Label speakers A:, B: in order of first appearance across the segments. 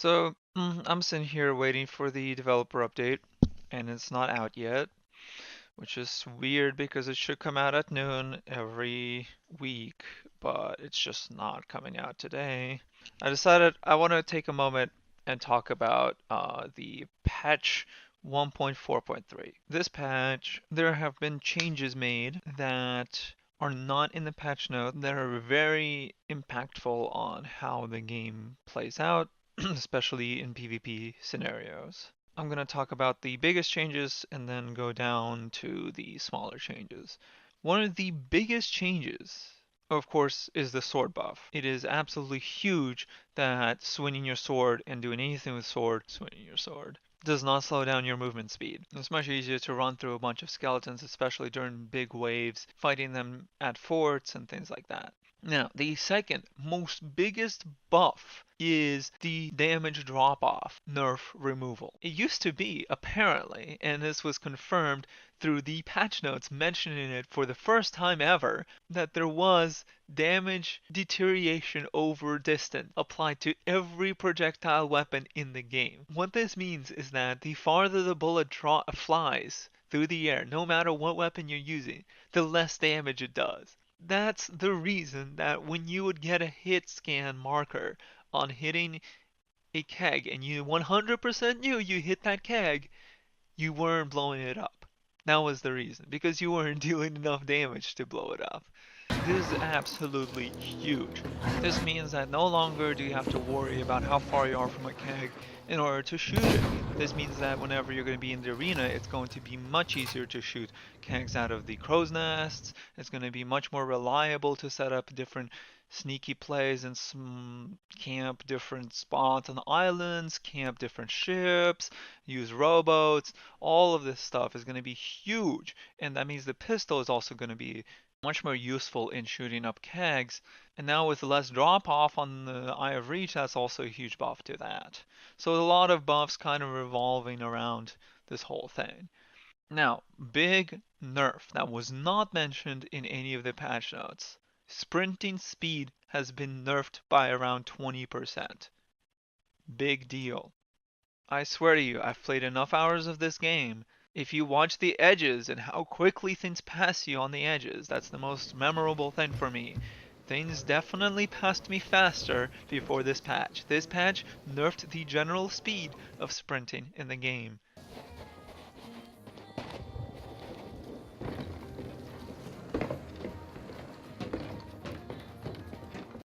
A: So, I'm sitting here waiting for the developer update, and it's not out yet, which is weird because it should come out at noon every week, but it's just not coming out today. I decided I want to take a moment and talk about the patch 1.4.3. This patch, there have been changes made that are not in the patch note that are very impactful on how the game plays out, especially in PvP scenarios. I'm going to talk about the biggest changes and then go down to the smaller changes. One of the biggest changes, of course, is the sword buff. It is absolutely huge that swinging your sword and doing anything with swinging your sword, does not slow down your movement speed. It's much easier to run through a bunch of skeletons, especially during big waves, fighting them at forts and things like that. Now, the second most biggest buff is the damage drop off nerf removal. It used to be, apparently, and this was confirmed through the patch notes mentioning it for the first time ever, that there was damage deterioration over distance applied to every projectile weapon in the game. What this means is that the farther the bullet flies through the air, no matter what weapon you're using, the less damage it does. That's the reason that when you would get a hit scan marker on hitting a keg and you 100% knew you hit that keg, you weren't blowing it up. That was the reason, because you weren't dealing enough damage to blow it up. This is absolutely huge. This means that no longer do you have to worry about how far you are from a keg in order to shoot it. This means that whenever you're going to be in the arena, it's going to be much easier to shoot kegs out of the crow's nests. It's going to be much more reliable to set up different sneaky plays and camp different spots on islands, camp different ships, use rowboats. All of this stuff is going to be huge, and that means the pistol is also going to be much more useful in shooting up kegs. And now with less drop off on the Eye of Reach, that's also a huge buff to that. So a lot of buffs kind of revolving around this whole thing. Now, big nerf that was not mentioned in any of the patch notes. Sprinting speed has been nerfed by around 20%. Big deal. I swear to you, I've played enough hours of this game. If you watch the edges and how quickly things pass you on the edges, that's the most memorable thing for me. Things definitely passed me faster before this patch. This patch nerfed the general speed of sprinting in the game.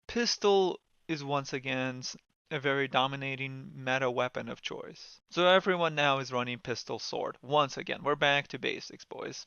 A: Pistol is once again a very dominating meta weapon of choice. So everyone now is running pistol sword. Once again, we're back to basics, boys.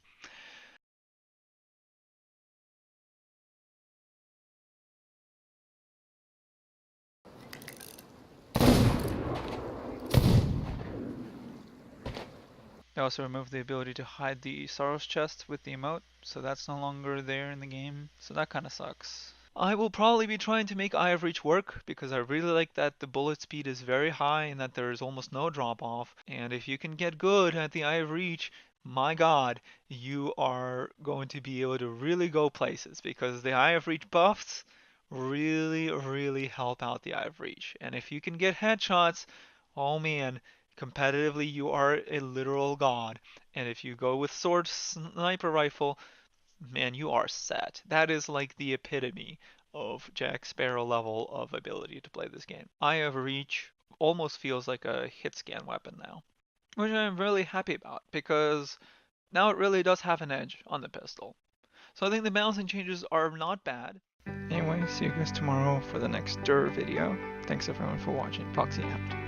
A: They also removed the ability to hide the Sorrow's chest with the emote, so that's no longer there in the game, so that kinda sucks. I will probably be trying to make Eye of Reach work because I really like that the bullet speed is very high and that there is almost no drop off. And if you can get good at the Eye of Reach, my god, you are going to be able to really go places because the Eye of Reach buffs really help out the Eye of Reach. And if you can get headshots, oh man, competitively you are a literal god. And if you go with sword sniper rifle, man, you are set. That is like the epitome of Jack Sparrow level of ability to play this game. Eye of Reach almost feels like a hit scan weapon now, which I'm really happy about because now it really does have an edge on the pistol. So I think the balancing changes are not bad. Anyway, see you guys tomorrow for the next DUR video. Thanks everyone for watching. Foxy out.